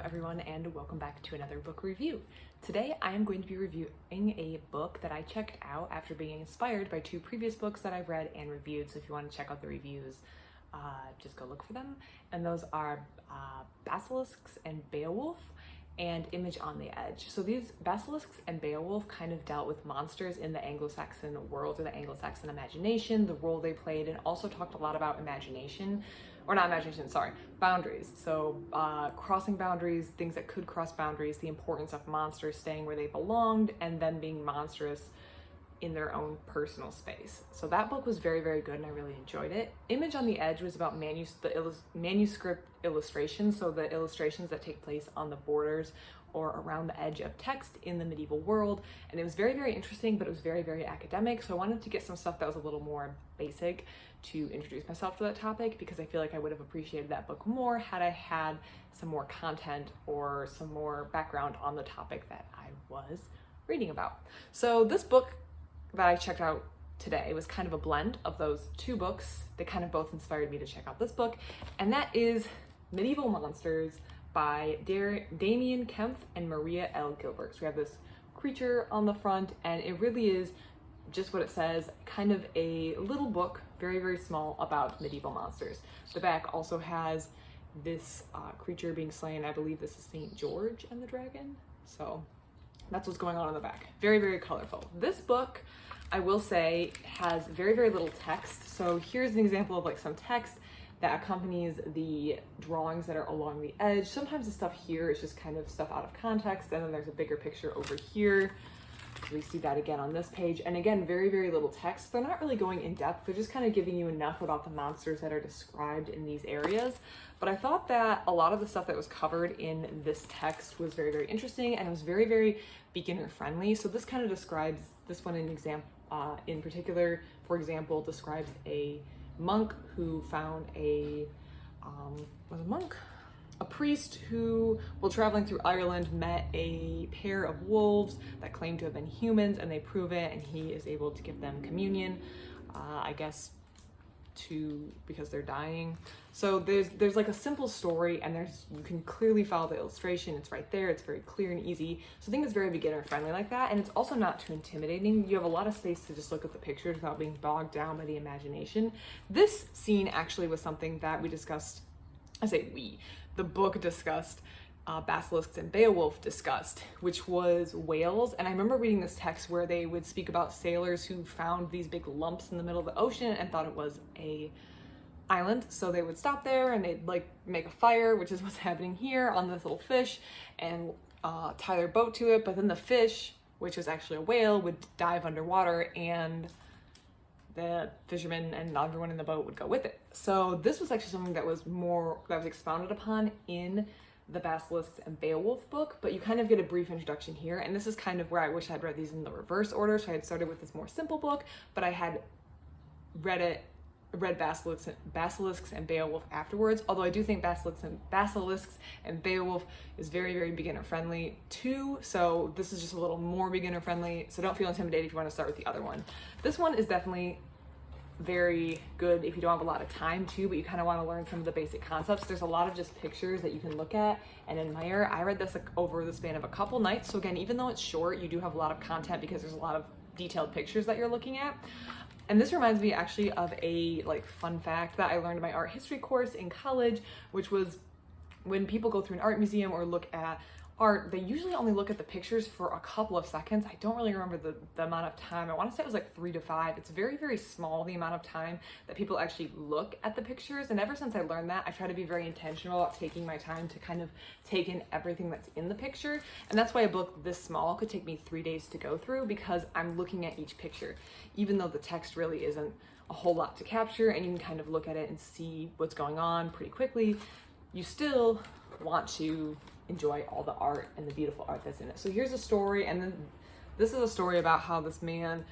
everyone, and welcome back to another book review. Today I am going to be reviewing a book that I checked out after being inspired by two previous books that I've read and reviewed. So if you want to check out the reviews, just go look for them. And those are Basilisks and Beowulf and Image on the Edge. So these Basilisks and Beowulf kind of dealt with monsters in the Anglo-Saxon world, or the Anglo-Saxon imagination, the role they played, and also talked a lot about imagination, or not imagination, sorry, boundaries. So crossing boundaries, things that could cross boundaries, the importance of monsters staying where they belonged, and then being monstrous in their own personal space. So that book was very, very good and I really enjoyed it. Image on the Edge was about manuscript illustrations, so the illustrations that take place on the borders or around the edge of text in the medieval world. And it was very, very interesting, but it was very, very academic. So I wanted to get some stuff that was a little more basic to introduce myself to that topic, because I feel like I would have appreciated that book more had I had some more content or some more background on the topic that I was reading about. So this book that I checked out today was kind of a blend of those two books. They kind of both inspired me to check out this book, and that is Medieval Monsters by Damien Kempf and Maria L. Gilbert. So we have this creature on the front, and it really is just what it says, kind of a little book, very, very small, about medieval monsters. The back also has this creature being slain. I believe this is St. George and the Dragon. So that's what's going on in the back. Very, very colorful. This book, I will say, has very, very little text. So here's an example of like some text that accompanies the drawings that are along the edge. Sometimes the stuff here is just kind of stuff out of context, and then there's a bigger picture over here. We see that again on this page. And again, very, very little text. They're not really going in depth. They're just kind of giving you enough about the monsters that are described in these areas. But I thought that a lot of the stuff that was covered in this text was very, very interesting, and it was very, very beginner friendly. So this kind of describes, this one in particular, for example, describes a monk who found a priest who, while traveling through Ireland, met a pair of wolves that claim to have been humans, and they prove it, and he is able to give them communion, I guess, because they're dying. So there's like a simple story, and you can clearly follow the illustration. It's right there. It's very clear and easy. So I think it's very beginner friendly like that, and it's also not too intimidating. You have a lot of space to just look at the pictures without being bogged down by the imagination. This scene actually was something that we discussed. The book discussed, Basilisks and Beowulf discussed, which was whales. And I remember reading this text where they would speak about sailors who found these big lumps in the middle of the ocean and thought it was a island. So they would stop there and they'd like make a fire, which is what's happening here on this little fish, and tie their boat to it. But then the fish, which was actually a whale, would dive underwater, and the fishermen and everyone in the boat would go with it. So this was actually something that was expounded upon in the Basilisks and Beowulf book, but you kind of get a brief introduction here. And this is kind of where I wish I'd read these in the reverse order. So I had started with this more simple book, but I had read Basilisks and Beowulf afterwards. Although I do think Basilisks and Beowulf is very, very beginner friendly too. So this is just a little more beginner friendly. So don't feel intimidated if you want to start with the other one. This one is definitely very good if you don't have a lot of time too, but you kind of want to learn some of the basic concepts. There's a lot of just pictures that you can look at and admire. I read this over the span of a couple nights. So again, even though it's short, you do have a lot of content because there's a lot of detailed pictures that you're looking at. And this reminds me actually of a fun fact that I learned in my art history course in college, which was when people go through an art museum or look at art, they usually only look at the pictures for a couple of seconds. I don't really remember the amount of time. I want to say it was like 3 to 5. It's very, very small, the amount of time that people actually look at the pictures. And ever since I learned that, I try to be very intentional about taking my time to kind of take in everything that's in the picture. And that's why a book this small could take me 3 days to go through, because I'm looking at each picture, even though the text really isn't a whole lot to capture, and you can kind of look at it and see what's going on pretty quickly. You still want to enjoy all the art and the beautiful art that's in it. So here's a story, and then this is a story about how this man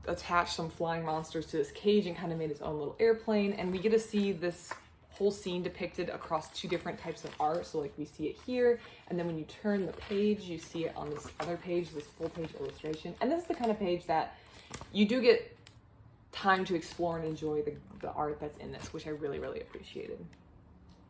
attached some flying monsters to his cage and kind of made his own little airplane, and we get to see this whole scene depicted across 2 different types of art. So like we see it here, and then when you turn the page, you see it on this other page, this full page illustration. And this is the kind of page that you do get time to explore and enjoy the art that's in this, which I really, really appreciated.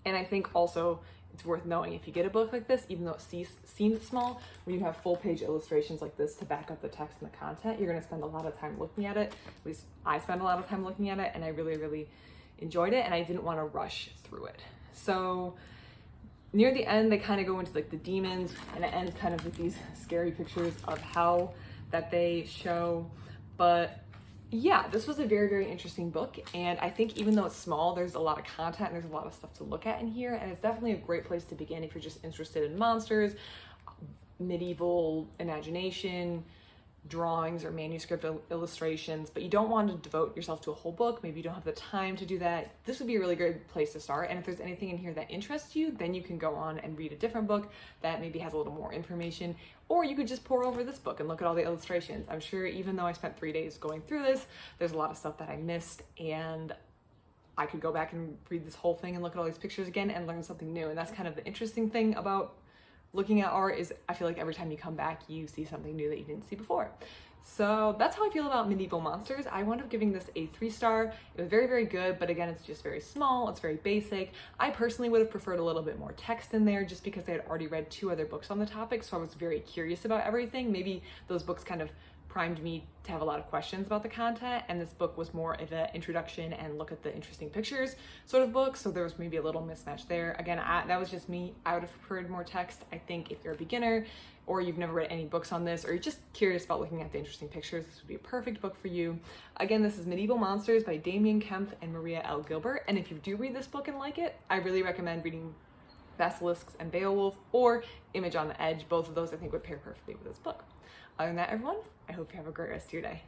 And I think also it's worth knowing if you get a book like this, even though it seems small, when you have full page illustrations like this to back up the text and the content, you're going to spend a lot of time looking at it. At least I spent a lot of time looking at it, and I really, really enjoyed it, and I didn't want to rush through it. So near the end, they kind of go into like the demons, and it ends kind of with these scary pictures of hell that they show. But yeah, this was a very, very interesting book, and I think even though it's small, there's a lot of content and there's a lot of stuff to look at in here, and it's definitely a great place to begin if you're just interested in monsters, medieval imagination, drawings or manuscript illustrations, but you don't want to devote yourself to a whole book. Maybe you don't have the time to do that. This would be a really great place to start. And if there's anything in here that interests you, then you can go on and read a different book that maybe has a little more information, or you could just pour over this book and look at all the illustrations. I'm sure even though I spent 3 days going through this, there's a lot of stuff that I missed, and I could go back and read this whole thing and look at all these pictures again and learn something new. And that's kind of the interesting thing about looking at art, is I feel like every time you come back, you see something new that you didn't see before. So that's how I feel about Medieval Monsters. I wound up giving this a 3-star. It was very, very good, but again, it's just very small, it's very basic. I personally would have preferred a little bit more text in there, just because I had already read 2 other books on the topic, so I was very curious about everything. Maybe those books kind of primed me to have a lot of questions about the content, and this book was more of an introduction and look at the interesting pictures sort of book, so there was maybe a little mismatch there. Again, that was just me. I would have preferred more text. I think if you're a beginner, or you've never read any books on this, or you're just curious about looking at the interesting pictures, this would be a perfect book for you. Again, this is Medieval Monsters by Damien Kempf and Maria L. Gilbert, and if you do read this book and like it, I really recommend reading Basilisks and Beowulf or Image on the Edge. Both of those I think would pair perfectly with this book. Other than that, everyone, I hope you have a great rest of your day.